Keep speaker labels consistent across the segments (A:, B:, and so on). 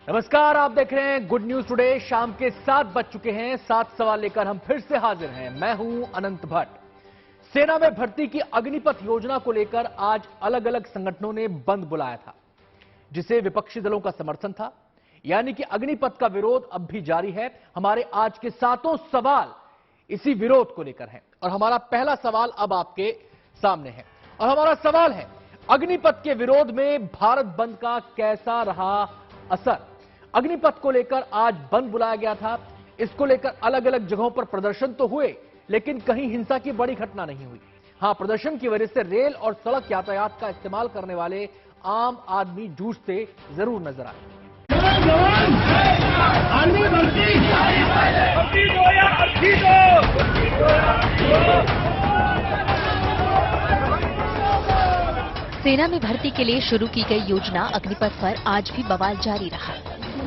A: नमस्कार, आप देख रहे हैं गुड न्यूज टुडे। शाम के 7 बज चुके हैं। 7 सवाल लेकर हम फिर से हाजिर हैं। मैं हूं अनंत भट्ट। सेना में भर्ती की अग्निपथ योजना को लेकर आज अलग अलग संगठनों ने बंद बुलाया था, जिसे विपक्षी दलों का समर्थन था। यानी कि अग्निपथ का विरोध अब भी जारी है। हमारे आज के 7 सवाल इसी विरोध को लेकर हैं और हमारा पहला सवाल अब आपके सामने है। और हमारा सवाल है, अग्निपथ के विरोध में भारत बंद का कैसा रहा असर। अग्निपथ को लेकर आज बंद बुलाया गया था। इसको लेकर अलग अलग जगहों पर प्रदर्शन तो हुए, लेकिन कहीं हिंसा की बड़ी घटना नहीं हुई। हां, प्रदर्शन की वजह से रेल और सड़क यातायात का इस्तेमाल करने वाले आम आदमी जूझते जरूर नजर आए।
B: सेना में भर्ती के लिए शुरू की गई योजना अग्निपथ पर आज भी बवाल जारी रहा।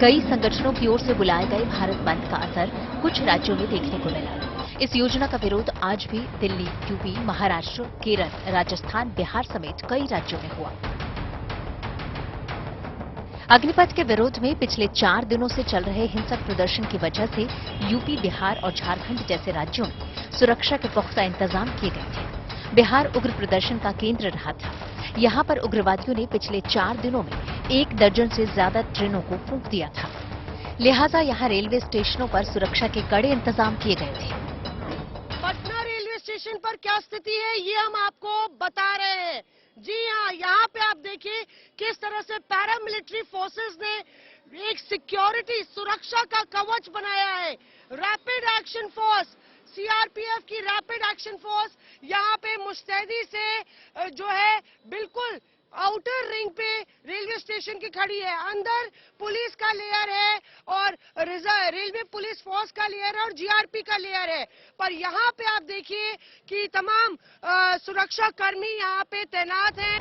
B: कई संगठनों की ओर से बुलाए गए भारत बंद का असर कुछ राज्यों में देखने को मिला। इस योजना का विरोध आज भी दिल्ली, यूपी, महाराष्ट्र, केरल, राजस्थान, बिहार समेत कई राज्यों में हुआ। अग्निपथ के विरोध में पिछले 4 दिनों से चल रहे हिंसक प्रदर्शन की वजह से यूपी, बिहार और झारखंड जैसे राज्यों में सुरक्षा के पुख्ता इंतजाम किए गए थे। बिहार उग्र प्रदर्शन का केंद्र रहा था। यहां पर उग्रवादियों ने पिछले 4 दिनों में 1 दर्जन से ज्यादा ट्रेनों को फूंक दिया था। लिहाजा यहां रेलवे स्टेशनों पर सुरक्षा के कड़े इंतजाम किए गए थे।
C: पटना रेलवे स्टेशन पर क्या स्थिति है, ये हम आपको बता रहे हैं। जी हाँ, यहाँ पे आप देखिए किस तरह से पैरामिलिट्री फोर्सेस ने एक सिक्योरिटी सुरक्षा का कवच बनाया है। रैपिड एक्शन फोर्स, सीआरपीएफ की रैपिड एक्शन फोर्स यहाँ पे मुस्तैदी से जो है बिल्कुल आउटर रिंग पे रेलवे स्टेशन की खड़ी है। अंदर पुलिस का लेयर है और रेलवे पुलिस फोर्स का लेयर है और जीआरपी का लेयर है। पर यहाँ पे आप देखिए कि तमाम सुरक्षा कर्मी यहाँ पे तैनात हैं।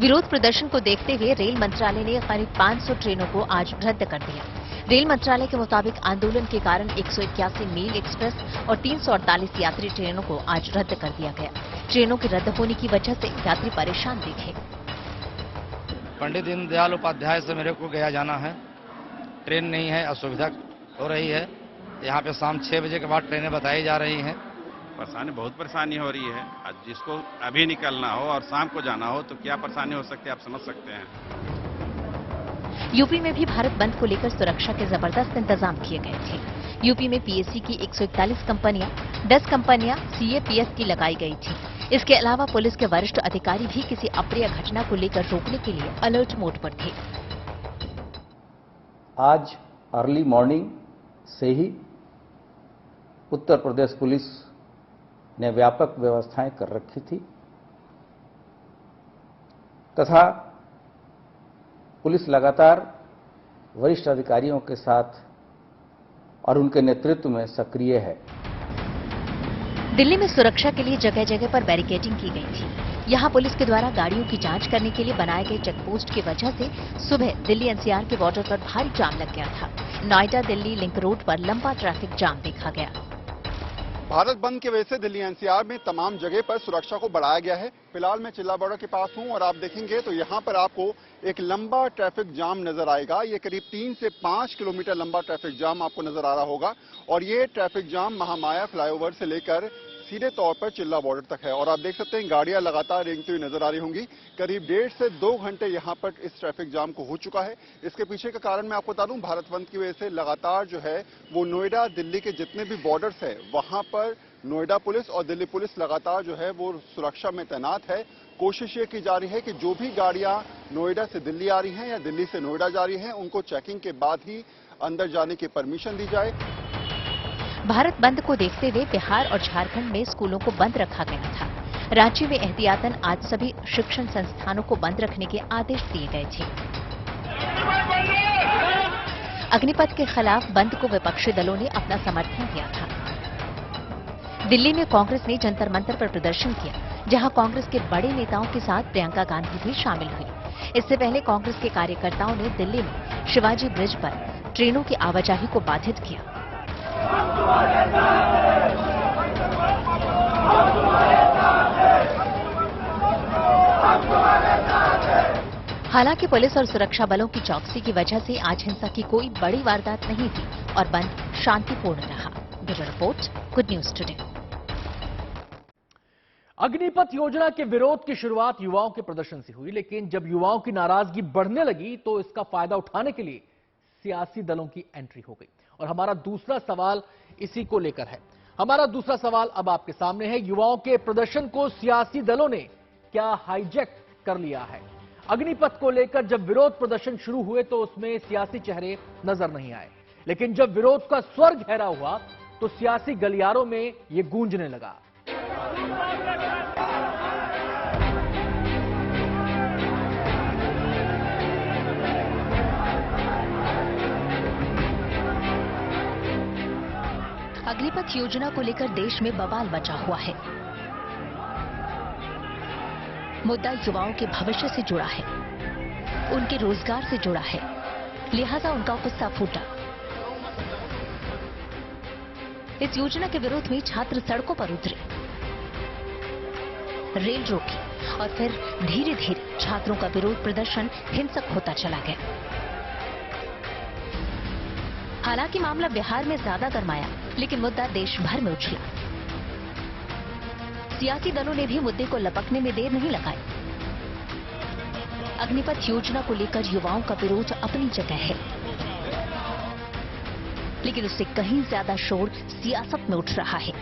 B: विरोध प्रदर्शन को देखते हुए रेल मंत्रालय ने करीब 500 ट्रेनों को आज रद्द कर दिया। रेल मंत्रालय के मुताबिक आंदोलन के कारण 181 मेल एक्सप्रेस और 348 यात्री ट्रेनों को आज रद्द कर दिया गया। ट्रेनों के रद्द होने की वजह से यात्री परेशान दिखे।
D: पंडित दीनदयाल उपाध्याय से मेरे को गया जाना है, ट्रेन नहीं है, असुविधा हो रही है। यहाँ पे शाम 6 बजे के बाद ट्रेनें बताई जा रही हैं।
E: बहुत परेशानी हो रही है। आज जिसको अभी निकलना हो और शाम को जाना हो तो क्या परेशानी हो सकती है, आप समझ सकते हैं।
B: यूपी में भी भारत बंद को लेकर सुरक्षा के जबरदस्त इंतजाम किए गए थे। यूपी में पीएससी की 141 कंपनियां, 10 कंपनियां सीएपीएफ की लगाई गई थी। इसके अलावा पुलिस के वरिष्ठ अधिकारी भी किसी अप्रिय घटना को लेकर रोकने के लिए अलर्ट मोड पर थे।
F: आज अर्ली मॉर्निंग से ही उत्तर प्रदेश पुलिस ने व्यापक व्यवस्थाएं कर रखी थी तथा पुलिस लगातार वरिष्ठ अधिकारियों के साथ और उनके नेतृत्व में सक्रिय है।
B: दिल्ली में सुरक्षा के लिए जगह जगह पर बैरिकेडिंग की गई थी। यहां पुलिस के द्वारा गाड़ियों की जांच करने के लिए बनाए गए चेकपोस्ट की वजह से सुबह दिल्ली एनसीआर के बॉर्डर पर भारी जाम लग गया था। नोएडा दिल्ली लिंक रोड पर लंबा ट्रैफिक जाम देखा गया।
G: भारत बंद की वजह से दिल्ली एनसीआर में तमाम जगह पर सुरक्षा को बढ़ाया गया है। फिलहाल मैं चिल्ला बॉर्डर के पास हूं और आप देखेंगे तो यहां पर आपको एक लंबा ट्रैफिक जाम नजर आएगा। ये करीब 3 से 5 किलोमीटर लंबा ट्रैफिक जाम आपको नजर आ रहा होगा और ये ट्रैफिक जाम महामाया फ्लाईओवर से लेकर सीधे तौर पर चिल्ला बॉर्डर तक है। और आप देख सकते हैं गाड़ियां लगातार रेंगती हुई नजर आ रही होंगी। करीब 1.5 से 2 घंटे यहां पर इस ट्रैफिक जाम को हो चुका है। इसके पीछे का कारण मैं आपको बता दूं, भारत बंद की वजह से लगातार जो है वो नोएडा दिल्ली के जितने भी बॉर्डर्स है वहां पर नोएडा पुलिस और दिल्ली पुलिस लगातार जो है वो सुरक्षा में तैनात है। कोशिश ये की जा रही है कि जो भी गाड़ियां नोएडा से दिल्ली आ रही हैं या दिल्ली से नोएडा जा रही हैं उनको चेकिंग के बाद ही अंदर जाने की परमिशन दी जाए।
B: भारत बंद को देखते हुए बिहार और झारखंड में स्कूलों को बंद रखा गया था। रांची में एहतियातन आज सभी शिक्षण संस्थानों को बंद रखने के आदेश दिए गए थे। अग्निपथ के खिलाफ बंद को विपक्षी दलों ने अपना समर्थन दिया था। दिल्ली में कांग्रेस ने जंतर मंतर पर प्रदर्शन किया, जहां कांग्रेस के बड़े नेताओं के साथ प्रियंका गांधी भी शामिल हुई। इससे पहले कांग्रेस के कार्यकर्ताओं ने दिल्ली में शिवाजी ब्रिज पर ट्रेनों की आवाजाही को बाधित किया। हालांकि पुलिस और सुरक्षा बलों की चौकसी की वजह से आज हिंसा की कोई बड़ी वारदात नहीं थी और बंद शांतिपूर्ण रहा। Bureau report, good news today.
A: Agnipath योजना के विरोध की शुरुआत युवाओं के प्रदर्शन से हुई, लेकिन जब युवाओं की नाराजगी बढ़ने लगी तो इसका फायदा उठाने के लिए सियासी दलों की एंट्री हो गई। और हमारा दूसरा सवाल इसी को लेकर है। हमारा दूसरा सवाल अब आपके सामने है। युवाओं के प्रदर्शन को सियासी दलों ने क्या हाईजैक कर लिया है? अग्निपथ को लेकर जब विरोध प्रदर्शन शुरू हुए तो उसमें सियासी चेहरे नजर नहीं आए, लेकिन जब विरोध का स्वर गहरा हुआ तो सियासी गलियारों में यह गूंजने लगा।
B: अग्निपथ योजना को लेकर देश में बवाल मचा हुआ है। मुद्दा युवाओं के भविष्य से जुड़ा है, उनके रोजगार से जुड़ा है, लिहाजा उनका गुस्सा फूटा। इस योजना के विरोध में छात्र सड़कों पर उतरे, रेल रोकी और फिर धीरे धीरे छात्रों का विरोध प्रदर्शन हिंसक होता चला गया। हालांकि मामला बिहार में ज्यादा गरमाया, लेकिन मुद्दा देश भर में उछला। सियासी दलों ने भी मुद्दे को लपकने में देर नहीं लगाई। अग्निपथ योजना को लेकर युवाओं का विरोध अपनी जगह है, लेकिन उससे कहीं ज्यादा शोर सियासत में उठ रहा है।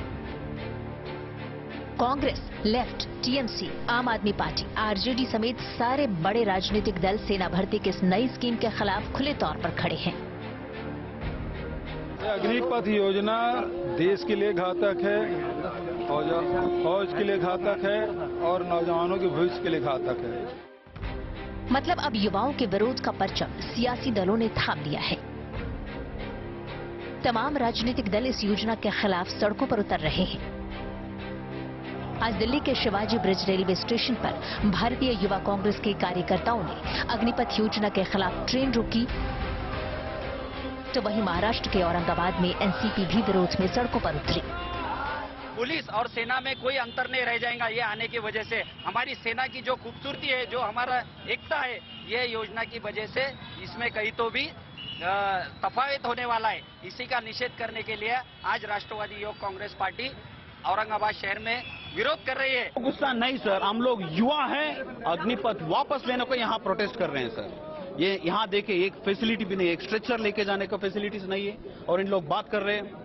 B: कांग्रेस, लेफ्ट, टीएमसी, आम आदमी पार्टी, आरजेडी समेत सारे बड़े राजनीतिक दल सेना भर्ती की इस नई स्कीम के खिलाफ खुले तौर पर खड़े हैं।
H: अग्निपथ योजना देश के लिए घातक है, फौज के लिए घातक है और नौजवानों के भविष्य के लिए घातक है।
B: मतलब अब युवाओं के विरोध का परचम सियासी दलों ने थाम लिया है। तमाम राजनीतिक दल इस योजना के खिलाफ सड़कों पर उतर रहे हैं। आज दिल्ली के शिवाजी ब्रिज रेलवे स्टेशन पर भारतीय युवा कांग्रेस के कार्यकर्ताओं ने अग्निपथ योजना के खिलाफ ट्रेन रोकी, तो वहीं महाराष्ट्र के औरंगाबाद में एनसीपी भी विरोध में सड़कों पर उतरी।
I: पुलिस और सेना में कोई अंतर नहीं रह जाएगा ये आने की वजह से। हमारी सेना की जो खूबसूरती है, जो हमारा एकता है, ये योजना की वजह से इसमें कहीं तो भी तफावत होने वाला है। इसी का निषेध करने के लिए आज राष्ट्रवादी युवक कांग्रेस पार्टी औरंगाबाद शहर में विरोध कर रही है।
J: गुस्सा नहीं सर, हम लोग युवा हैं, अग्निपथ वापस लेने को यहाँ प्रोटेस्ट कर रहे हैं सर। ये यहाँ देखिए एक फैसिलिटी भी नहीं है, एक स्ट्रेचर लेके जाने का फैसिलिटीज नहीं है और इन लोग बात कर रहे हैं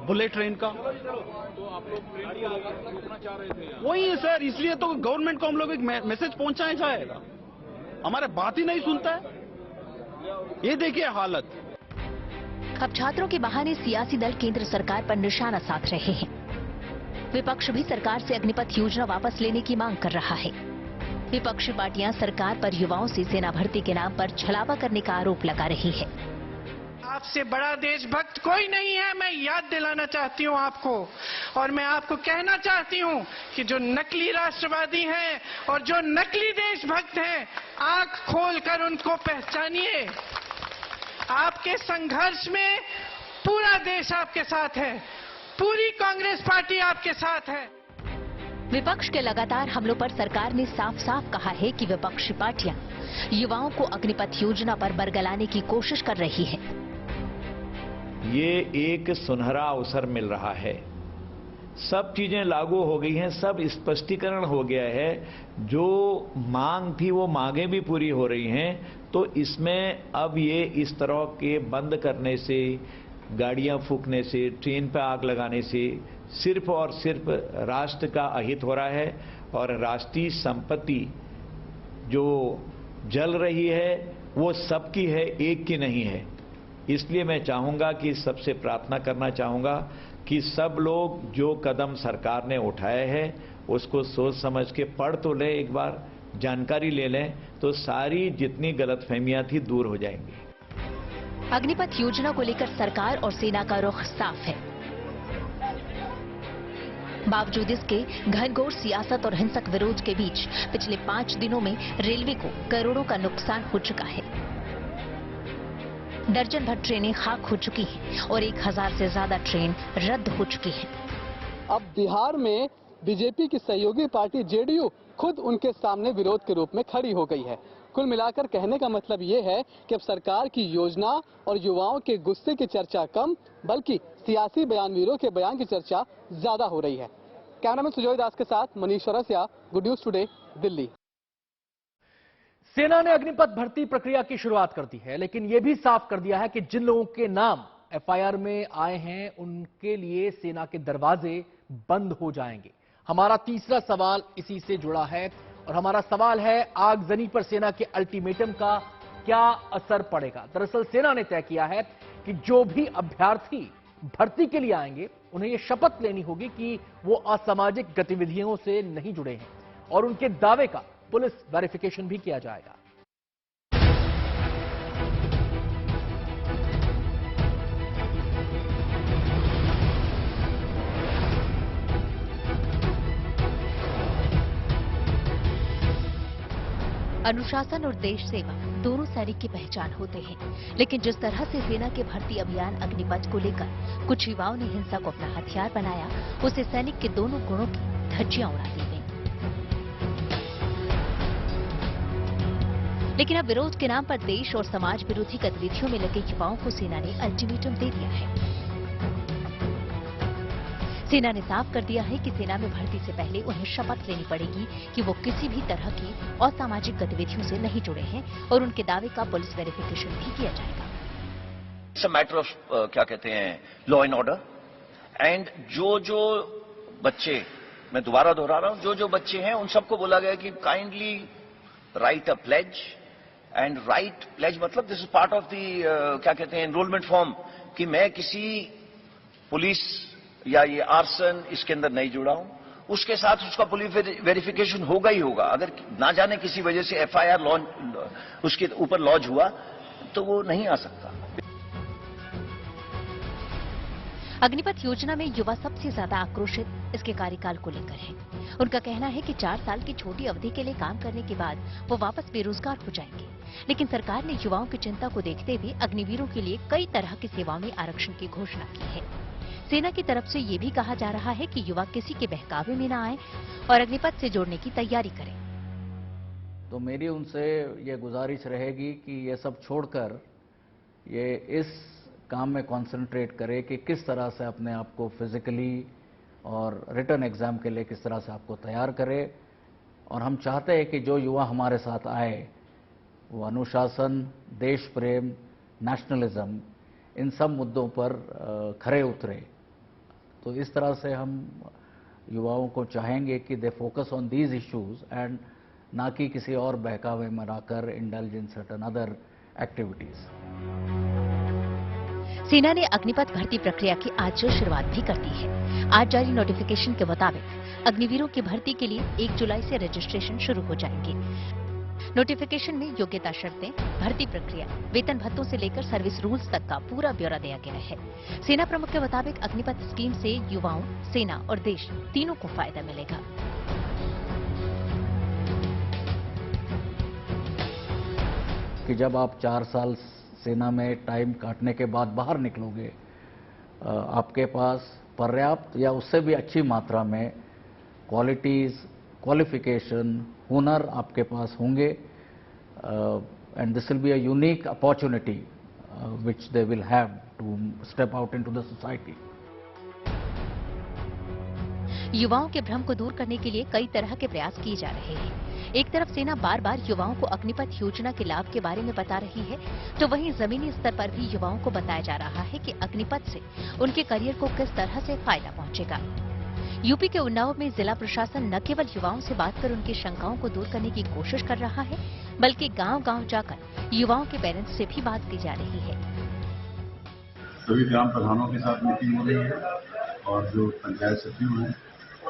J: बुलेट ट्रेन का। तो आप लोग ट्रेन को रोकना चाह रहे थे? वही है सर, इसलिए तो गवर्नमेंट को हम लोग एक मैसेज पहुंचाया जाएगा, हमारे बात ही नहीं सुनता है। ये देखिए हालत।
B: अब छात्रों के बहाने सियासी दल केंद्र सरकार पर निशाना साध रहे हैं। विपक्ष भी सरकार से अग्निपथ योजना वापस लेने की मांग कर रहा है। विपक्षी पार्टियां सरकार पर युवाओं से सेना भर्ती के नाम पर छलावा करने का आरोप लगा रही है।
C: आपसे बड़ा देशभक्त कोई नहीं है, मैं याद दिलाना चाहती हूं आपको, और मैं आपको कहना चाहती हूं कि जो नकली राष्ट्रवादी हैं और जो नकली देशभक्त हैं, आंख खोलकर उनको पहचानिए। आपके संघर्ष में पूरा देश आपके साथ है, पूरी कांग्रेस पार्टी आपके साथ है।
B: विपक्ष के लगातार हमलों पर सरकार ने साफ साफ कहा है कि विपक्षी पार्टियां युवाओं को अग्निपथ योजना पर बरगलाने की कोशिश कर रही है।
K: ये एक सुनहरा अवसर मिल रहा है, सब चीजें लागू हो गई हैं, सब स्पष्टीकरण हो गया है, जो मांग थी वो मांगें भी पूरी हो रही हैं। तो इसमें अब ये इस तरह के बंद करने से, गाड़ियां फूंकने से, ट्रेन पर आग लगाने से सिर्फ और सिर्फ राष्ट्र का अहित हो रहा है और राष्ट्रीय संपत्ति जो जल रही है वो सबकी है, एक की नहीं है। इसलिए मैं चाहूंगा कि सबसे प्रार्थना करना चाहूंगा कि सब लोग जो कदम सरकार ने उठाए हैं उसको सोच समझ के पढ़ तो लें, एक बार जानकारी ले लें, तो सारी जितनी गलतफहमियां थी दूर हो जाएंगी।
B: अग्निपथ योजना को लेकर सरकार और सेना का रुख साफ है। बावजूद इसके घनघोर सियासत और हिंसक विरोध के बीच पिछले 5 दिनों में रेलवे को करोड़ों का नुकसान हो चुका है। दर्जन भर ट्रेनें खाक हो चुकी हैं और 1000 से ज्यादा ट्रेन रद्द हो चुकी हैं।
L: अब बिहार में बीजेपी की सहयोगी पार्टी जेडीयू खुद उनके सामने विरोध के रूप में खड़ी हो गई है। कुल मिलाकर कहने का मतलब ये है कि अब सरकार की योजना और युवाओं के गुस्से की चर्चा कम, बल्कि सियासी बयानवीरों के बयान की चर्चा ज्यादा हो रही है। कैमरामैन सुजोय दास के साथ Manish Chaurasia, good news today, Delhi.
A: सेना ने अग्निपथ भर्ती प्रक्रिया की शुरुआत कर दी है, लेकिन यह भी साफ कर दिया है कि जिन लोगों के नाम एफआईआर में आए हैं उनके लिए सेना के दरवाजे बंद हो जाएंगे। हमारा तीसरा सवाल इसी से जुड़ा है और हमारा सवाल है, आगजनी पर सेना के अल्टीमेटम का क्या असर पड़ेगा। दरअसल सेना ने तय किया है कि जो भी अभ्यर्थी भर्ती के लिए आएंगे उन्हें यह शपथ लेनी होगी कि वो असामाजिक गतिविधियों से नहीं जुड़े हैं और उनके दावे का पुलिस वेरिफिकेशन भी किया जाएगा।
B: अनुशासन और देश सेवा दोनों सैनिक की पहचान होते हैं, लेकिन जिस तरह से सेना के भर्ती अभियान अग्निपथ को लेकर कुछ युवाओं ने हिंसा को अपना हथियार बनाया, उससे सैनिक के दोनों गुणों की धज्जियां उड़ा दी गई। लेकिन अब विरोध के नाम पर देश और समाज विरोधी गतिविधियों में लगे युवाओं को सेना ने अल्टीमेटम दे दिया है। सेना ने साफ कर दिया है कि सेना में भर्ती से पहले उन्हें शपथ लेनी पड़ेगी कि वो किसी भी तरह की असामाजिक गतिविधियों से नहीं जुड़े हैं और उनके दावे का पुलिस वेरिफिकेशन भी किया जाएगा।
M: इट्स अ मैटर ऑफ क्या कहते हैं, लॉ एंड ऑर्डर। एंड जो बच्चे, मैं दोबारा दोहरा रहा हूं, जो बच्चे हैं उन सबको बोला गया कि kindly write a pledge. And write pledge मतलब this is part of the क्या कहते हैं, एनरोलमेंट फॉर्म, कि मैं किसी पुलिस या ये आर्सन इसके अंदर नहीं जुड़ा हूं। उसके साथ उसका पुलिस वेरिफिकेशन होगा ही होगा। अगर ना जाने किसी वजह से एफआईआर उसके ऊपर लॉन्च हुआ तो वो नहीं आ सकता।
B: अग्निपथ योजना में युवा सबसे ज्यादा आक्रोशित इसके कार्यकाल को लेकर है। उनका कहना है कि 4 साल की छोटी अवधि के लिए काम करने के बाद वो वापस बेरोजगार हो जाएंगे। लेकिन सरकार ने युवाओं की चिंता को देखते हुए अग्निवीरों के लिए कई तरह की सेवाओं में आरक्षण की घोषणा की है। सेना की तरफ से ये भी कहा जा रहा है कि युवा किसी के बहकावे में न आए और अग्निपथ से जोड़ने की तैयारी करें।
F: तो मेरी उनसे ये गुजारिश रहेगी कि ये सब छोड़कर ये इस काम में कंसंट्रेट करें कि किस तरह से अपने आप को फिजिकली और रिटर्न एग्जाम के लिए किस तरह से आपको तैयार करें। और हम चाहते हैं कि जो युवा हमारे साथ आए वो अनुशासन, देश प्रेम, नेशनलिज्म, इन सब मुद्दों पर खरे उतरे। तो इस तरह से हम युवाओं को चाहेंगे कि they focus on these issues and ना कि किसी और बहकावे में आकर indulge in certain other activities.
B: सेना ने अग्निपथ भर्ती प्रक्रिया की आज शुरुआत भी कर दी है। आज जारी नोटिफिकेशन के मुताबिक अग्निवीरों की भर्ती के लिए 1 जुलाई से रजिस्ट्रेशन शुरू हो जाएंगे। नोटिफिकेशन में योग्यता शर्तें, भर्ती प्रक्रिया, वेतन भत्तों से लेकर सर्विस रूल्स तक का पूरा ब्यौरा दिया गया है। सेना प्रमुख के मुताबिक अग्निपथ स्कीम से युवाओं, सेना और देश तीनों को फायदा मिलेगा।
F: कि जब आप 4 साल सेना में टाइम काटने के बाद बाहर निकलोगे, आपके पास पर्याप्त या उससे भी अच्छी मात्रा में क्वालिटीज, क्वालिफिकेशन, हुनर आपके पास होंगे and this will be a unique opportunity which they will have to step out into the society.
B: युवाओं के भ्रम को दूर करने के लिए कई तरह के प्रयास किए जा रहे हैं। एक तरफ सेना बार बार युवाओं को अग्निपथ योजना के लाभ के बारे में बता रही है, तो वहीं जमीनी स्तर पर भी युवाओं को बताया जा रहा है कि अग्निपथ से उनके करियर को किस तरह से फायदा पहुंचेगा। यूपी के उन्नाव में जिला प्रशासन न केवल युवाओं से बात कर उनकी शंकाओं को दूर करने की कोशिश कर रहा है, बल्कि गांव-गांव जाकर युवाओं के पेरेंट्स से भी बात की जा रही है।
N: सभी ग्राम प्रधानों के साथ मीटिंग हो रही है और जो पंचायत सचिव हैं,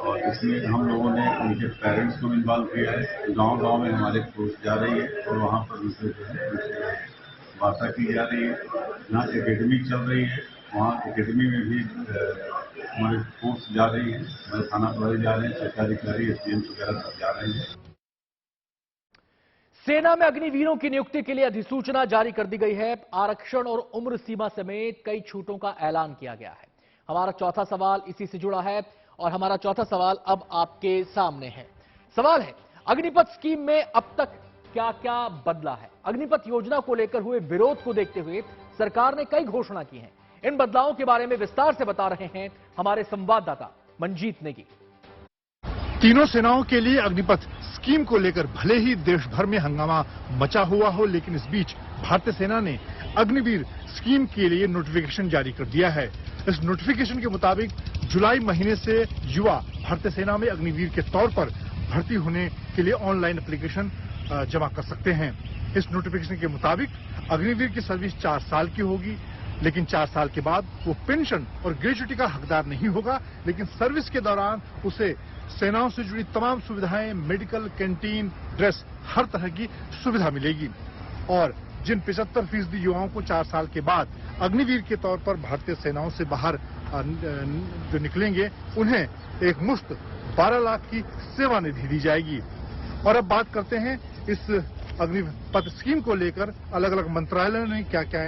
N: और इसमें हम लोगों ने उनके पेरेंट्स को इन्वॉल्व किया है। गांव-गांव में हमारे फोर्स जा रही है और वहां पर उनसे जो है वार्ता की जा रही है। यहाँ एकेडमी चल रही है, वहाँ एकेडमी में भी हमारे फोर्स जा रही है, हमारे थाना प्रभारी जा रहे हैं, सरकारी अधिकारी, एसडीएम वगैरह सब जा रहे हैं।
A: सेना में अग्निवीरों की नियुक्ति के लिए अधिसूचना जारी कर दी गई है। आरक्षण और उम्र सीमा समेत कई छूटों का ऐलान किया गया है। हमारा चौथा सवाल इसी से जुड़ा है और हमारा चौथा सवाल अब आपके सामने है। सवाल है, अग्निपथ स्कीम में अब तक क्या क्या बदला है। अग्निपथ योजना को लेकर हुए विरोध को देखते हुए सरकार ने कई घोषणा की हैं। इन बदलावों के बारे में विस्तार से बता रहे हैं हमारे संवाददाता मंजीत नेगी।
O: तीनों सेनाओं के लिए अग्निपथ स्कीम को लेकर भले ही देश भर में हंगामा मचा हुआ हो, लेकिन इस बीच भारतीय सेना ने अग्निवीर स्कीम के लिए नोटिफिकेशन जारी कर दिया है। इस नोटिफिकेशन के मुताबिक जुलाई महीने से युवा भारतीय सेना में अग्निवीर के तौर पर भर्ती होने के लिए ऑनलाइन एप्लीकेशन जमा कर सकते हैं। इस नोटिफिकेशन के मुताबिक अग्निवीर की सर्विस 4 साल की होगी, लेकिन 4 साल के बाद वो पेंशन और ग्रेच्युटी का हकदार नहीं होगा, लेकिन सर्विस के दौरान उसे सेनाओं से जुड़ी तमाम सुविधाएं, मेडिकल, कैंटीन, ड्रेस, हर तरह की सुविधा मिलेगी। और जिन 75% युवाओं को 4 साल के बाद अग्निवीर के तौर पर भारतीय सेनाओं से बाहर जो निकलेंगे, उन्हें एक मुश्त 12 लाख की सेवा निधि दी जाएगी। और अब बात करते हैं इस अग्निपथ स्कीम को लेकर अलग अलग मंत्रालयों ने क्या क्या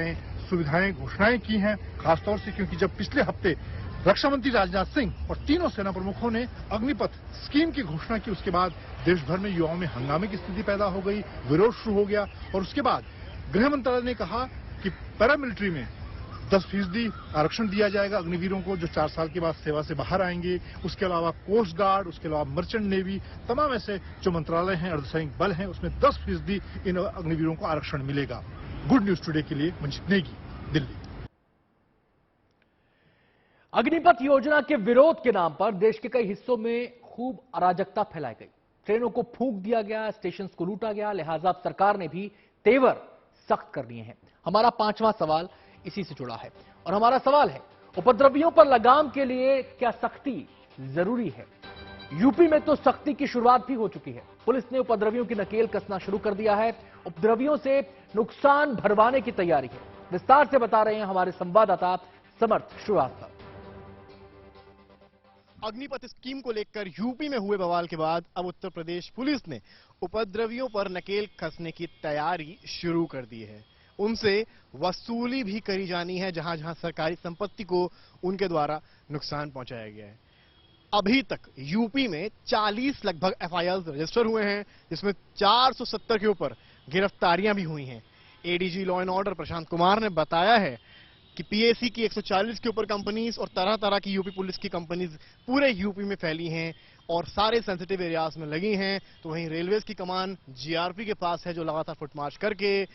O: सुविधाएं, घोषणाएं की हैं, खासतौर से क्योंकि जब पिछले हफ्ते रक्षा मंत्री राजनाथ सिंह और तीनों सेना प्रमुखों ने अग्निपथ स्कीम की घोषणा की, उसके बाद देश भर में युवाओं में हंगामे की स्थिति पैदा हो गई, विरोध शुरू हो गया। और उसके बाद गृह मंत्रालय ने कहा कि पैरामिलिट्री में 10% आरक्षण दिया जाएगा अग्निवीरों को जो 4 साल के बाद सेवा से बाहर आएंगे। उसके अलावा कोस्ट गार्ड, उसके अलावा मर्चेंट नेवी, तमाम ऐसे जो मंत्रालय हैं, अर्धसैनिक बल हैं, उसमें 10% इन अग्निवीरों को आरक्षण मिलेगा। गुड न्यूज टुडे के लिए मंजीत नेगी, दिल्ली।
A: अग्निपथ योजना के विरोध के नाम पर देश के कई हिस्सों में खूब अराजकता फैलाई गई। ट्रेनों को फूंक दिया गया, स्टेशन को लूटा गया, लिहाजा अब सरकार ने भी तेवर सख्त कर दिए हैं। हमारा 5वां सवाल इसी से जुड़ा है और हमारा सवाल है, उपद्रवियों पर लगाम के लिए क्या सख्ती जरूरी है? यूपी में तो सख्ती की शुरुआत भी हो चुकी है। पुलिस ने उपद्रवियों की नकेल कसना शुरू कर दिया है। उपद्रवियों से नुकसान भरवाने की तैयारी है। विस्तार से बता रहे हैं हमारे संवाददाता समर्थ श्रीवास्तव।
P: अग्निपथ स्कीम को लेकर यूपी में हुए बवाल के बाद अब उत्तर प्रदेश पुलिस ने उपद्रवियों पर नकेल कसने की तैयारी शुरू कर दी है। उनसे वसूली भी करी जानी है जहां जहां सरकारी संपत्ति को उनके द्वारा नुकसान पहुंचाया गया है। अभी तक यूपी में 40 लगभग एफआईआर रजिस्टर हुए हैं, जिसमें 470 के ऊपर गिरफ्तारियां भी हुई हैं। ADG law and order Prashant Kumar ने बताया है कि पीएसी की 140 के ऊपर कंपनीज और तरह तरह की यूपी पुलिस की कंपनीज पूरे यूपी में फैली हैं और सारे सेंसिटिव एरियाज में लगी हैं। तो वहीं रेलवेज की कमान जीआरपी के पास है, जो लगातार फुटमार्च करके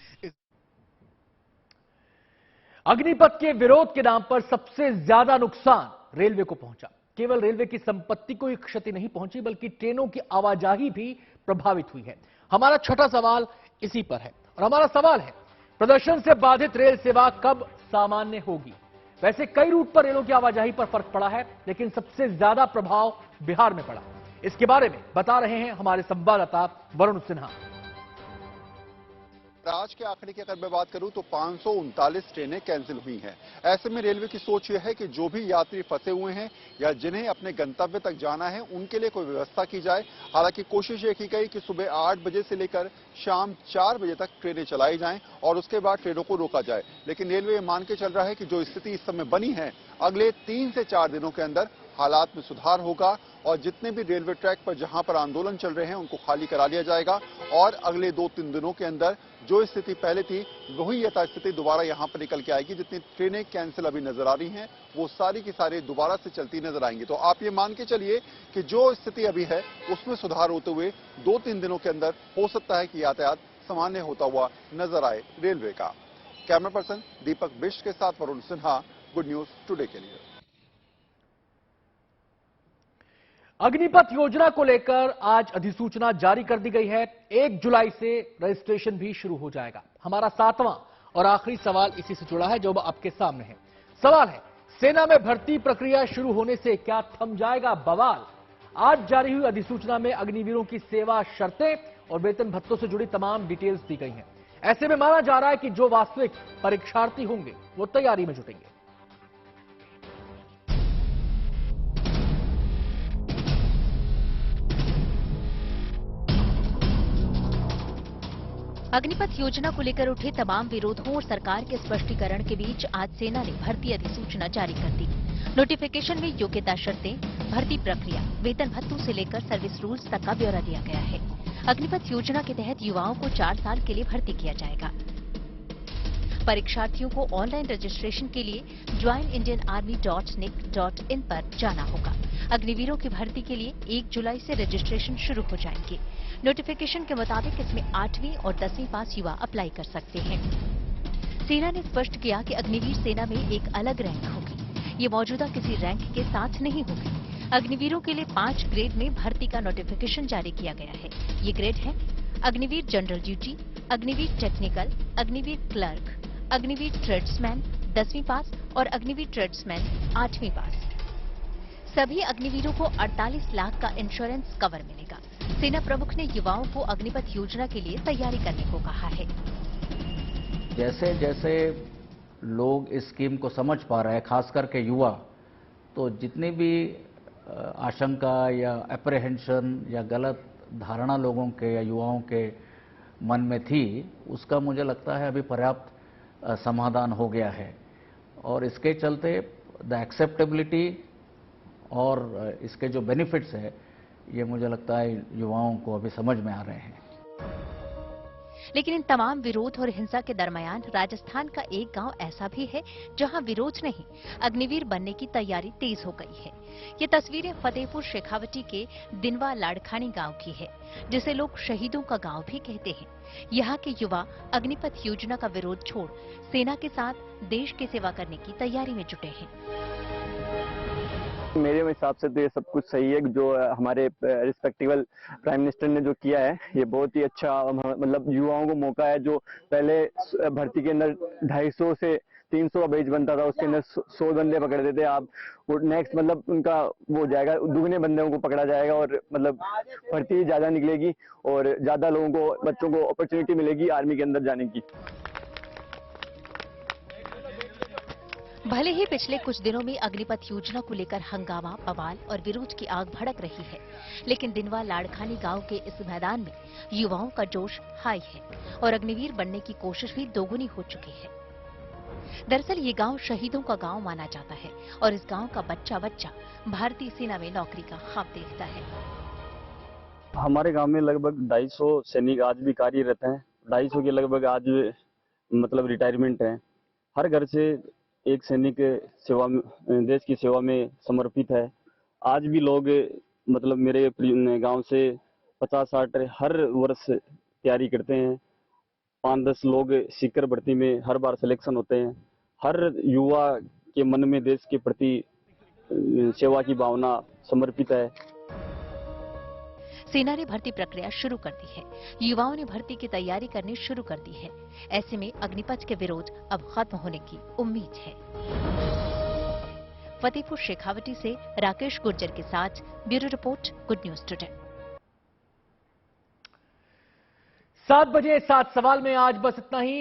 A: अग्निपथ के विरोध के नाम पर सबसे ज्यादा नुकसान रेलवे को पहुंचा। केवल रेलवे की संपत्ति को ही क्षति नहीं पहुंची, बल्कि ट्रेनों की आवाजाही भी प्रभावित हुई है। हमारा 6वां सवाल इसी पर है और हमारा सवाल है, प्रदर्शन से बाधित रेल सेवा कब सामान्य होगी? वैसे कई रूट पर रेलों की आवाजाही पर फर्क पड़ा है, लेकिन सबसे ज्यादा प्रभाव बिहार में पड़ा। इसके बारे में बता रहे हैं हमारे संवाददाता वरुण सिन्हा।
G: आज के आंकड़े की अगर मैं बात करूं तो 539 ट्रेनें कैंसिल हुई हैं। ऐसे में रेलवे की सोच यह है कि जो भी यात्री फंसे हुए हैं या जिन्हें अपने गंतव्य तक जाना है, उनके लिए कोई व्यवस्था की जाए। हालांकि कोशिश ये की गई कि सुबह 8 बजे से लेकर शाम 4 बजे तक ट्रेनें चलाई जाएं और उसके बाद ट्रेनों को रोका जाए। लेकिन रेलवे ये मान के चल रहा है कि जो स्थिति इस समय बनी है, अगले 3 से 4 दिनों के अंदर हालात में सुधार होगा और जितने भी रेलवे ट्रैक पर जहां पर आंदोलन चल रहे हैं उनको खाली करा लिया जाएगा और अगले 2-3 दिनों के अंदर जो स्थिति पहले थी वही यथास्थिति दोबारा यहां पर निकल के आएगी। जितनी ट्रेनें कैंसिल अभी नजर आ रही हैं वो सारी की सारी दोबारा से चलती नजर आएंगी। तो आप ये मान के चलिए कि जो स्थिति अभी है उसमें सुधार होते हुए 2-3 दिनों के अंदर हो सकता है कि यातायात सामान्य होता हुआ नजर आए रेलवे का। कैमरा पर्सन दीपक बिष्ट के साथ Varun Sinha, good news today के लिए।
A: अग्निपथ योजना को लेकर आज अधिसूचना जारी कर दी गई है। 1 जुलाई से रजिस्ट्रेशन भी शुरू हो जाएगा। हमारा 7वां और आखिरी सवाल इसी से जुड़ा है जो आपके सामने है। सवाल है, सेना में भर्ती प्रक्रिया शुरू होने से क्या थम जाएगा बवाल? आज जारी हुई अधिसूचना में अग्निवीरों की सेवा शर्तें और वेतन भत्तों से जुड़ी तमाम डिटेल्स दी गई हैं। ऐसे में माना जा रहा है कि जो वास्तविक परीक्षार्थी होंगे वो तैयारी में जुटेंगे।
B: अग्निपथ योजना को लेकर उठे तमाम विरोधों और सरकार के स्पष्टीकरण के बीच आज सेना ने भर्ती अधिसूचना जारी कर दी। नोटिफिकेशन में योग्यता शर्तें, भर्ती प्रक्रिया, वेतन भत्तों से लेकर सर्विस रूल्स तक का ब्यौरा दिया गया है। अग्निपथ योजना के तहत युवाओं को 4 साल के लिए भर्ती किया जाएगा। परीक्षार्थियों को ऑनलाइन रजिस्ट्रेशन के लिए joinindianarmy.nic.in पर जाना होगा। अग्निवीरों की भर्ती के लिए 1 जुलाई से रजिस्ट्रेशन शुरू हो जाएंगे। नोटिफिकेशन के मुताबिक इसमें 8वीं और 10वीं पास युवा अप्लाई कर सकते हैं। सेना ने स्पष्ट किया कि अग्निवीर सेना में एक अलग रैंक होगी। ये मौजूदा किसी रैंक के साथ नहीं होगी। अग्निवीरों के लिए 5 ग्रेड में भर्ती का नोटिफिकेशन जारी किया गया है। ये ग्रेड है Agniveer general duty, Agniveer technical, Agniveer clerk, Agniveer tradesman 10वीं पास और अग्निवीर ट्रेड्समैन 8वीं पास। सभी अग्निवीरों को 48 लाख का इंश्योरेंस कवर मिलेगा। सेना प्रमुख ने युवाओं को अग्निपथ योजना के लिए तैयारी करने को कहा है।
F: जैसे जैसे लोग इस स्कीम को समझ पा रहे हैं, खास करके युवा, तो जितनी भी आशंका या एप्रीहेंशन या गलत धारणा लोगों के या युवाओं के मन में थी, उसका मुझे लगता है अभी पर्याप्त समाधान हो गया है। और इसके चलते द एक्सेप्टेबिलिटी और इसके जो बेनिफिट्स है, ये मुझे लगता है युवाओं को अभी समझ में आ रहे हैं।
B: लेकिन इन तमाम विरोध और हिंसा के दरमियान राजस्थान का एक गांव ऐसा भी है जहां विरोध नहीं, अग्निवीर बनने की तैयारी तेज हो गई है। ये तस्वीरें फतेहपुर शेखावटी के दिनवा लाड़खानी गांव की है, जिसे लोग शहीदों का गांव भी कहते हैं। यहाँ के युवा अग्निपथ योजना का विरोध छोड़ सेना के साथ देश की सेवा करने की तैयारी में जुटे हैं।
Q: मेरे हिसाब से तो ये सब कुछ सही है। जो हमारे रिस्पेक्टिबल प्राइम मिनिस्टर ने जो किया है, ये बहुत ही अच्छा, मतलब युवाओं को मौका है। जो पहले भर्ती के अंदर 250 से 300 का बैच बनता था, उसके अंदर 100 बंदे पकड़ते थे। आप वो नेक्स्ट मतलब उनका वो जाएगा, दुगने बंदों को पकड़ा जाएगा और मतलब भर्ती ज्यादा निकलेगी और ज्यादा लोगों को, बच्चों को अपॉर्चुनिटी मिलेगी आर्मी के अंदर जाने की।
B: भले ही पिछले कुछ दिनों में अग्निपथ योजना को लेकर हंगामा, बवाल और विरोध की आग भड़क रही है, लेकिन दिनवा लाड़खानी गांव के इस मैदान में युवाओं का जोश हाई है और अग्निवीर बनने की कोशिश भी दोगुनी हो चुकी है। दरअसल ये गांव शहीदों का गांव माना जाता है और इस गांव का बच्चा बच्चा भारतीय सेना में नौकरी का ख्वाब देखता है।
Q: हमारे गांव में लगभग 250 सैनिक आज भी कार्यरत हैं। 250 के लगभग आज मतलब रिटायरमेंट है। हर घर से एक सैनिक सेवा में, देश की सेवा में समर्पित है। आज भी लोग मतलब मेरे गांव से 50-60 हर वर्ष तैयारी करते हैं। 5-10 लोग सीकर भर्ती में हर बार सिलेक्शन होते हैं। हर युवा के मन में देश के प्रति सेवा की भावना समर्पित है।
B: सेना ने भर्ती प्रक्रिया शुरू कर दी है। युवाओं ने भर्ती की तैयारी करनी शुरू कर दी है। ऐसे में अग्निपथ के विरोध अब खत्म होने की उम्मीद है। फतेहपुर शेखावटी से राकेश गुर्जर के साथ bureau report, good news today.
A: 7 बजे 7 सवाल में आज बस इतना ही।